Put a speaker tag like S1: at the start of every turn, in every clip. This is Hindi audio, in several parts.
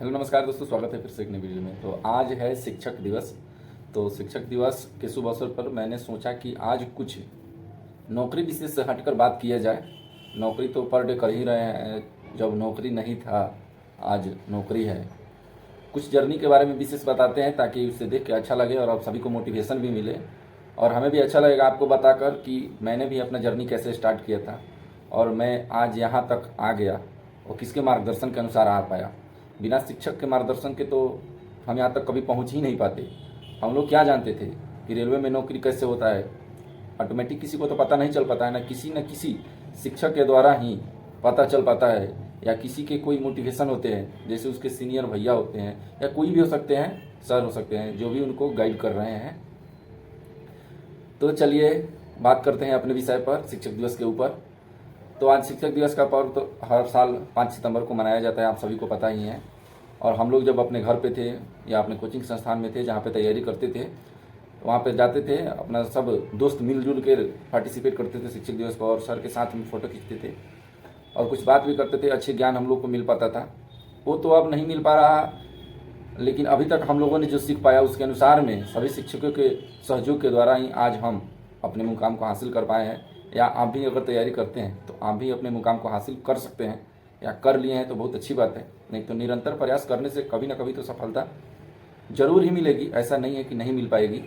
S1: हेलो नमस्कार दोस्तों, स्वागत है फिर से एक नई वीडियो में। तो आज है शिक्षक दिवस। तो शिक्षक दिवस के शुभ अवसर पर मैंने सोचा कि आज कुछ नौकरी विशेष से हटकर बात किया जाए। नौकरी तो पर डे कर ही रहे हैं, जब नौकरी नहीं था आज नौकरी है। कुछ जर्नी के बारे में विशेष बताते हैं ताकि उससे देख के अच्छा लगे और आप सभी को मोटिवेशन भी मिले और हमें भी अच्छा लगेगा आपको बताकर कि मैंने भी अपना जर्नी कैसे स्टार्ट किया था और मैं आज यहाँ तक आ गया और किसके मार्गदर्शन के अनुसार आ पाया। बिना शिक्षक के मार्गदर्शन के तो हम यहाँ तक कभी पहुँच ही नहीं पाते। हम लोग क्या जानते थे कि रेलवे में नौकरी कैसे होता है, ऑटोमेटिक किसी को तो पता नहीं चल पाता है। न किसी शिक्षक के द्वारा ही पता चल पाता है या किसी के कोई मोटिवेशन होते हैं, जैसे उसके सीनियर भैया होते हैं या कोई भी हो सकते हैं, सर हो सकते हैं, जो भी उनको गाइड कर रहे हैं। तो चलिए बात करते हैं अपने विषय पर, शिक्षक दिवस के ऊपर। तो आज शिक्षक दिवस का पर्व तो हर साल 5 सितंबर को मनाया जाता है, आप सभी को पता ही है। और हम लोग जब अपने घर पे थे या अपने कोचिंग संस्थान में थे जहाँ पे तैयारी करते थे, वहाँ पे जाते थे, अपना सब दोस्त मिलजुल कर पार्टिसिपेट करते थे शिक्षक दिवस पर और सर के साथ में फ़ोटो खींचते थे और कुछ बात भी करते थे। अच्छे ज्ञान हम लोग को मिल पाता था। वो तो अब नहीं मिल पा रहा, लेकिन अभी तक हम लोगों ने जो सीख पाया उसके अनुसार में सभी शिक्षकों के सहयोग के द्वारा ही आज हम अपने मुकाम को हासिल कर पाए हैं। या आप भी अगर तैयारी करते हैं तो आप भी अपने मुकाम को हासिल कर सकते हैं या कर लिए हैं तो बहुत अच्छी बात है। नहीं तो निरंतर प्रयास करने से कभी ना कभी तो सफलता जरूर ही मिलेगी, ऐसा नहीं है कि नहीं मिल पाएगी।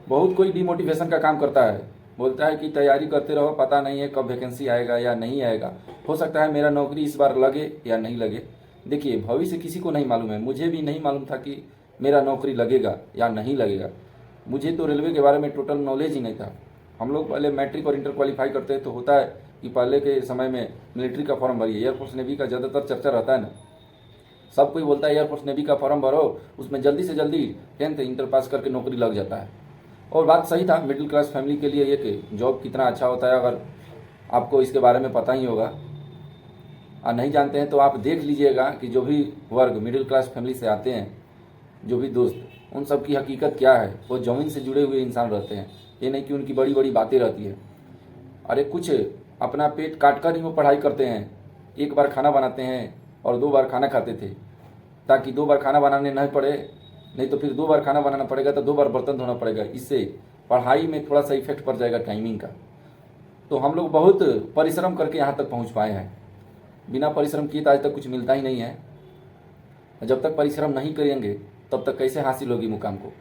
S1: बहुत कोई डिमोटिवेशन का काम करता है, बोलता है कि तैयारी करते रहो, पता नहीं है कब वैकेंसी आएगा या नहीं आएगा, हो सकता है मेरा नौकरी इस बार लगे या नहीं लगे। देखिए, भविष्य किसी को नहीं मालूम है, मुझे भी नहीं मालूम था कि मेरा नौकरी लगेगा या नहीं लगेगा। मुझे तो रेलवे के बारे में टोटल नॉलेज ही नहीं था। हम लोग पहले मैट्रिक और इंटर क्वालिफाई करते हैं तो होता है कि पहले के समय में मिलिट्री का फॉर्म भरिए, एयरफोर्स नेवी का ज़्यादातर चर्चा रहता है ना। सब कोई बोलता है एयरफोर्स नेवी का फॉर्म भरो, उसमें जल्दी से जल्दी 10th इंटर पास करके नौकरी लग जाता है। और बात सही था, मिडिल क्लास फैमिली के लिए ये कि जॉब कितना अच्छा होता है, अगर आपको इसके बारे में पता ही होगा और नहीं जानते हैं तो आप देख लीजिएगा कि जो भी वर्ग मिडिल क्लास फैमिली से आते हैं, जो भी दोस्त, उन सब की हकीकत क्या है। वो ज़मीन से जुड़े हुए इंसान रहते हैं, ये नहीं कि उनकी बड़ी बड़ी बातें रहती है। अरे कुछ अपना पेट काट कर ही वो पढ़ाई करते हैं। एक बार खाना बनाते हैं और 2 बार खाना खाते थे, ताकि 2 बार खाना बनाने नहीं पड़े, नहीं तो फिर 2 बार खाना बनाना पड़ेगा तो 2 बार बर्तन धोना पड़ेगा। इससे पढ़ाई में थोड़ा सा इफेक्ट पड़ जाएगा टाइमिंग का। तो हम लोग बहुत परिश्रम करके यहाँ तक पहुँच पाए हैं। बिना परिश्रम किए तो आज तक कुछ मिलता ही नहीं है। जब तक परिश्रम नहीं करेंगे तब तक कैसे हासिल होगी मुकाम को,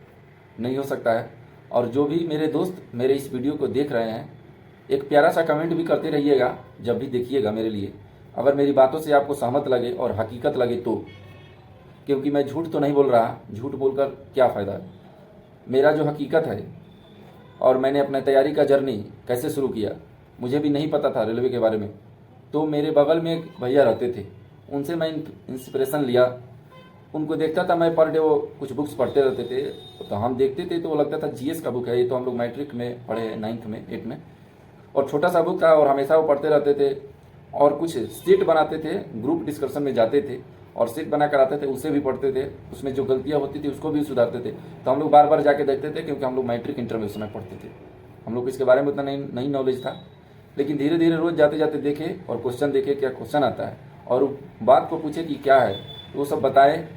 S1: नहीं हो सकता है। और जो भी मेरे दोस्त मेरे इस वीडियो को देख रहे हैं, एक प्यारा सा कमेंट भी करते रहिएगा जब भी देखिएगा मेरे लिए, अगर मेरी बातों से आपको सहमत लगे और हकीकत लगे तो। क्योंकि मैं झूठ तो नहीं बोल रहा, झूठ बोलकर क्या फ़ायदा है। मेरा जो हकीकत है और मैंने अपना तैयारी का जर्नी कैसे शुरू किया, मुझे भी नहीं पता था रेलवे के बारे में। तो मेरे बगल में एक भैया रहते थे, उनसे मैं इंस्पिरेशन लिया। उनको देखता था मैं, पर डे वो कुछ बुक्स पढ़ते रहते थे तो हम देखते थे तो वो लगता था जीएस का बुक है, ये तो हम लोग मैट्रिक में पढ़े हैं, 9th में 8th में। और छोटा सा बुक था और हमेशा वो पढ़ते रहते थे और कुछ सेट बनाते थे, ग्रुप डिस्कशन में जाते थे और सेट बना कर आते थे, उसे भी पढ़ते थे, उसमें जो गलतियाँ होती थी उसको भी सुधारते थे। तो हम लोग बार बार जाके देखते थे, क्योंकि हम लोग मैट्रिक इंटर में उस समय पढ़ते थे। हम लोग इसके बारे में उतना नहीं नॉलेज था, लेकिन धीरे धीरे रोज़ जाते जाते देखे और क्वेश्चन देखे क्या क्वेश्चन आता है और बात को पूछे कि क्या है, तो वो सब बताए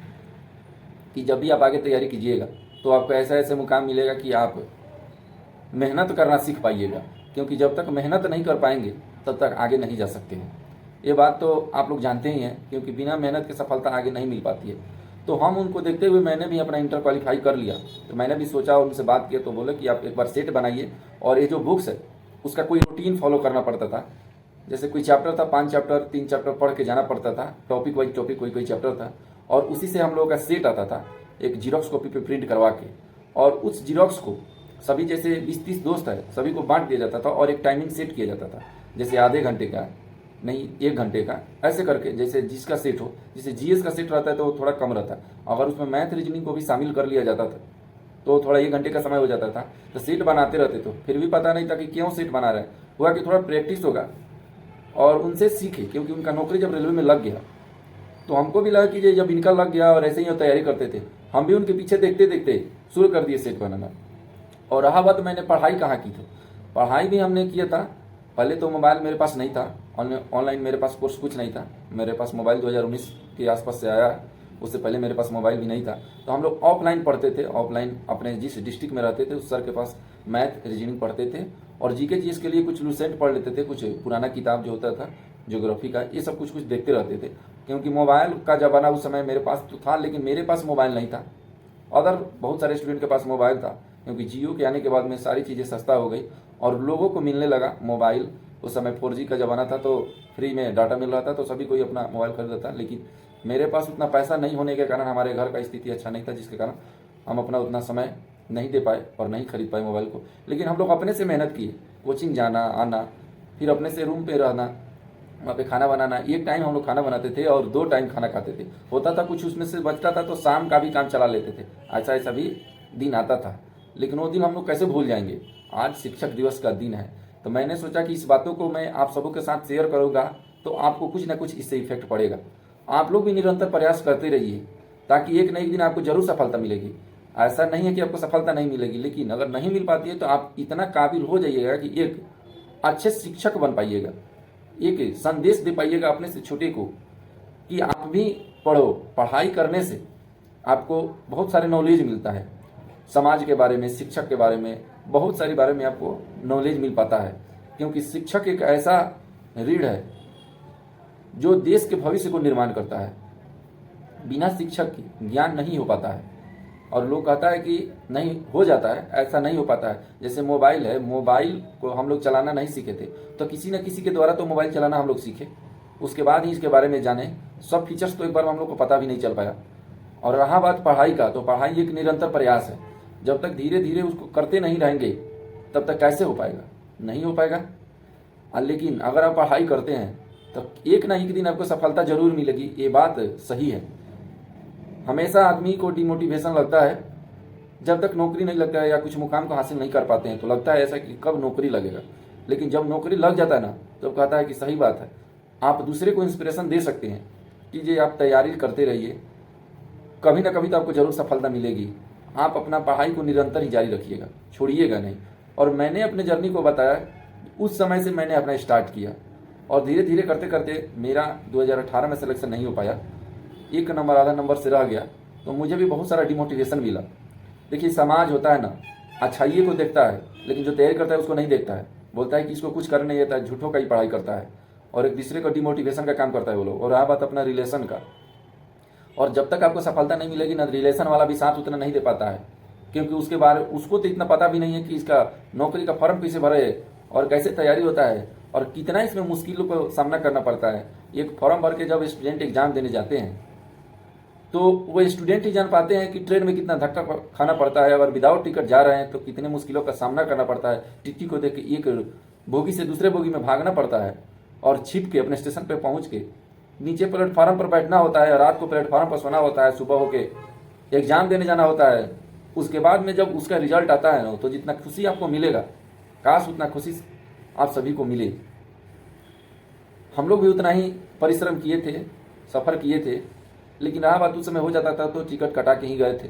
S1: कि जब भी आप आगे तैयारी कीजिएगा तो आपको ऐसा ऐसे मुकाम मिलेगा कि आप मेहनत करना सीख पाइएगा। क्योंकि जब तक मेहनत नहीं कर पाएंगे तब तक आगे नहीं जा सकते हैं। ये बात तो आप लोग जानते ही हैं, क्योंकि बिना मेहनत के सफलता आगे नहीं मिल पाती है। तो हम उनको देखते हुए मैंने भी अपना इंटर क्वालिफाई कर लिया। तो मैंने भी सोचा और उनसे बात किया तो बोले कि आप एक बार सेट बनाइए और ये जो बुक्स है उसका कोई रूटीन फॉलो करना पड़ता था। जैसे कोई चैप्टर था, 5 चैप्टर 3 चैप्टर पढ़ के जाना पड़ता था, टॉपिक वाइज टॉपिक कोई चैप्टर था, और उसी से हम लोगों का सेट आता था एक जीरोक्स कॉपी पे प्रिंट करवा के। और उस जीरोक्स को सभी, जैसे 20-30 दोस्त है, सभी को बांट दिया जाता था और एक टाइमिंग सेट किया जाता था, जैसे आधे घंटे का, नहीं 1 घंटे का, ऐसे करके जैसे जिसका सेट हो। जैसे जीएस का सेट रहता है तो वो थोड़ा कम रहता है, अगर उसमें मैथ रीजनिंग को भी शामिल कर लिया जाता था तो थोड़ा 1 घंटे का समय हो जाता था। तो सेट बनाते रहते तो फिर भी पता नहीं था कि क्यों सेट बना रहे हैं, हुआ कि थोड़ा प्रैक्टिस होगा और उनसे सीखे। क्योंकि उनका नौकरी जब रेलवे में लग गया तो हमको भी लगा कि ये जब इनका लग गया और ऐसे ही वो तैयारी करते थे, हम भी उनके पीछे देखते देखते शुरू कर दिए सेट बनाना। और रहा बात मैंने पढ़ाई कहाँ की थी, पढ़ाई भी हमने किया था। पहले तो मोबाइल मेरे पास नहीं था, ऑनलाइन मेरे पास कोर्स कुछ नहीं था। मेरे पास मोबाइल 2019 के आसपास से आया उससे पहले मेरे पास मोबाइल भी नहीं था। तो हम लोग ऑफलाइन पढ़ते थे, ऑफलाइन अपने जिस डिस्ट्रिक्ट में रहते थे उस सर के पास मैथ रीजनिंग पढ़ते थे, और जीके जीएस के लिए कुछ लूसेंट पढ़ लेते थे, कुछ पुराना किताब जो होता था ज्योग्राफी का, ये सब कुछ कुछ देखते रहते थे। क्योंकि मोबाइल का ज़माना उस समय मेरे पास तो था, लेकिन मेरे पास मोबाइल नहीं था। अदर बहुत सारे स्टूडेंट के पास मोबाइल था, क्योंकि जियो के आने के बाद में सारी चीज़ें सस्ता हो गई और लोगों को मिलने लगा मोबाइल। उस समय 4G का ज़माना था, तो फ्री में डाटा मिल रहा था, तो सभी कोई अपना मोबाइल खरीद था। लेकिन मेरे पास उतना पैसा नहीं होने के कारण, हमारे घर का स्थिति अच्छा नहीं था, जिसके कारण हम अपना उतना समय नहीं दे पाए और नहीं खरीद पाए मोबाइल को। लेकिन हम लोग अपने से मेहनत किए, कोचिंग जाना आना, फिर अपने से रूम पे रहना, वहाँ पे खाना बनाना। एक टाइम हम लोग खाना बनाते थे और 2 टाइम खाना खाते थे। होता था कुछ उसमें से बचता था तो शाम का भी काम चला लेते थे। ऐसा ऐसा भी दिन आता था, लेकिन वो दिन हम लोग कैसे भूल जाएंगे। आज शिक्षक दिवस का दिन है, तो मैंने सोचा कि इस बातों को मैं आप सबों के साथ शेयर करूँगा, तो आपको कुछ ना कुछ इससे इफेक्ट पड़ेगा। आप लोग भी निरंतर प्रयास करते रहिए, ताकि एक न एक दिन आपको जरूर सफलता मिलेगी। ऐसा नहीं है कि आपको सफलता नहीं मिलेगी, लेकिन अगर नहीं मिल पाती है तो आप इतना काबिल हो जाइएगा कि एक अच्छे शिक्षक बन पाइएगा, एक संदेश दे पाइएगा अपने से छोटे को कि आप भी पढ़ो। पढ़ाई करने से आपको बहुत सारे नॉलेज मिलता है, समाज के बारे में, शिक्षक के बारे में, बहुत सारी बारे में आपको नॉलेज मिल पाता है। क्योंकि शिक्षक एक ऐसा रीढ़ है जो देश के भविष्य को निर्माण करता है। बिना शिक्षक के ज्ञान नहीं हो पाता है। और लोग कहता है कि नहीं हो जाता है, ऐसा नहीं हो पाता है। जैसे मोबाइल है, मोबाइल को हम लोग चलाना नहीं सीखे थे, तो किसी न किसी के द्वारा तो मोबाइल चलाना हम लोग सीखे, उसके बाद ही इसके बारे में जाने। सब फीचर्स तो एक बार हम लोग को पता भी नहीं चल पाया। और रहा बात पढ़ाई का, तो पढ़ाई एक निरंतर प्रयास है। जब तक धीरे धीरे उसको करते नहीं रहेंगे तब तक कैसे हो पाएगा, नहीं हो पाएगा। लेकिन अगर आप पढ़ाई करते हैं तो एक ना एक दिन आपको सफलता जरूर मिलेगी, ये बात सही है। हमेशा आदमी को डिमोटिवेशन लगता है जब तक नौकरी नहीं लगता है या कुछ मुकाम को हासिल नहीं कर पाते हैं, तो लगता है ऐसा कि कब नौकरी लगेगा। लेकिन जब नौकरी लग जाता है ना, तो कहता है कि सही बात है। आप दूसरे को इंस्पिरेशन दे सकते हैं कि ये आप तैयारी करते रहिए, कभी ना कभी तो आपको जरूर सफलता मिलेगी। आप अपना पढ़ाई को निरंतर ही जारी रखिएगा, छोड़िएगा नहीं। और मैंने अपने जर्नी को बताया, उस समय से मैंने अपना स्टार्ट किया और धीरे धीरे करते करते मेरा 2018 में सिलेक्शन नहीं हो पाया, 1 नंबर आधा नंबर से रह गया, तो मुझे भी बहुत सारा डिमोटिवेशन मिला। देखिए, समाज होता है ना, अच्छाइये को देखता है, लेकिन जो तैयारी करता है उसको नहीं देखता है। बोलता है कि इसको कुछ करने नहीं आता है, झूठों का ही पढ़ाई करता है और एक दूसरे को डिमोटिवेशन का काम करता है वो लोग। और रहा बात अपना रिलेशन का, और जब तक आपको सफलता नहीं मिलेगी ना, रिलेशन वाला भी साथ उतना नहीं दे पाता है, क्योंकि उसके बारे उसको तो इतना पता भी नहीं है कि इसका नौकरी का फॉर्म कैसे भरे और कैसे तैयारी होता है और कितना इसमें मुश्किलों को सामना करना पड़ता है। एक फॉर्म भर के जब स्टूडेंट एग्जाम देने जाते हैं तो वो स्टूडेंट ही जान पाते हैं कि ट्रेन में कितना धक्का खाना पड़ता है। अगर विदाउट टिकट जा रहे हैं तो कितने मुश्किलों का सामना करना पड़ता है। टिकट को देख के एक बोगी से दूसरे बोगी में भागना पड़ता है और छिप के अपने स्टेशन पे पहुंच के नीचे प्लेटफार्म पर बैठना होता है, रात को प्लेटफार्म पर सोना होता है, सुबह होके एग्जाम देने जाना होता है। उसके बाद में जब उसका रिजल्ट आता है ना, तो जितना खुशी आपको मिलेगा, काश उतना खुशी आप सभी को मिले। हम लोग भी उतना ही परिश्रम किए थे, सफ़र किए थे, लेकिन रहा बात उस समय हो जाता था तो टिकट कटा के ही गए थे,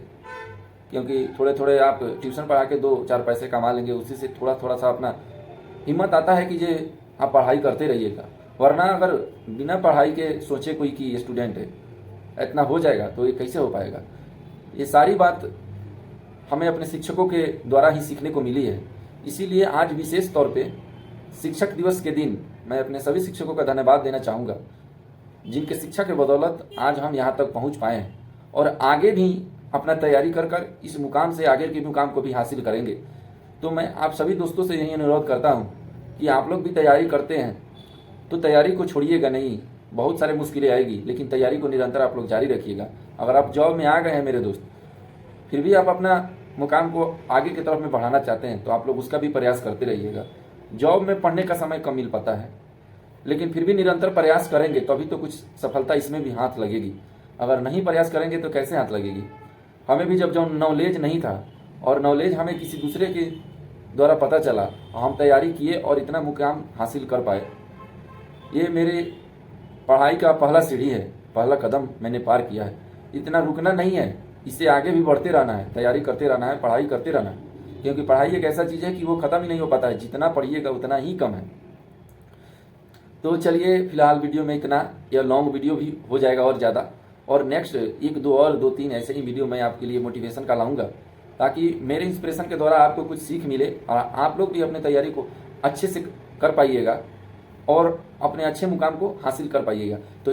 S1: क्योंकि थोड़े थोड़े आप ट्यूशन पढ़ा के 2-4 पैसे कमा लेंगे, उसी से थोड़ा थोड़ा सा अपना हिम्मत आता है कि ये आप पढ़ाई करते रहिएगा। वरना अगर बिना पढ़ाई के सोचे कोई कि स्टूडेंट है इतना हो जाएगा, तो ये कैसे हो पाएगा। ये सारी बात हमें अपने शिक्षकों के द्वारा ही सीखने को मिली है। इसीलिए आज विशेष तौर पे शिक्षक दिवस के दिन मैं अपने सभी शिक्षकों का धन्यवाद देना चाहूँगा, जिनके शिक्षा के बदौलत आज हम यहाँ तक पहुँच पाए हैं और आगे भी अपना तैयारी कर कर इस मुकाम से आगे के मुकाम को भी हासिल करेंगे। तो मैं आप सभी दोस्तों से यही अनुरोध करता हूँ कि आप लोग भी तैयारी करते हैं तो तैयारी को छोड़िएगा नहीं। बहुत सारे मुश्किलें आएगी, लेकिन तैयारी को निरंतर आप लोग जारी रखिएगा। अगर आप जॉब में आ गए हैं मेरे दोस्त, फिर भी आप अपना मुकाम को आगे की तरफ में बढ़ाना चाहते हैं, तो आप लोग उसका भी प्रयास करते रहिएगा। जॉब में पढ़ने का समय कम मिल पाता है, लेकिन फिर भी निरंतर प्रयास करेंगे तभी तो कुछ सफलता इसमें भी हाथ लगेगी। अगर नहीं प्रयास करेंगे तो कैसे हाथ लगेगी। हमें भी जब जो नॉलेज नहीं था और नॉलेज हमें किसी दूसरे के द्वारा पता चला, हम तैयारी किए और इतना मुकाम हासिल कर पाए। ये मेरे पढ़ाई का पहला सीढ़ी है, पहला कदम मैंने पार किया है। इतना रुकना नहीं है, इससे आगे भी बढ़ते रहना है, तैयारी करते रहना है, पढ़ाई करते रहना है। क्योंकि पढ़ाई एक ऐसा चीज़ है कि वो ख़त्म ही नहीं हो पाता है, जितना पढ़िएगा उतना ही कम है। तो चलिए फिलहाल वीडियो में इतना, यह लॉन्ग वीडियो भी हो जाएगा और ज़्यादा, और नेक्स्ट एक दो और 2-3 ऐसे ही वीडियो मैं आपके लिए मोटिवेशन का लाऊंगा, ताकि मेरे इंस्पिरेशन के द्वारा आपको कुछ सीख मिले और आप लोग भी अपने तैयारी को अच्छे से कर पाइएगा और अपने अच्छे मुकाम को हासिल कर पाइएगा। तो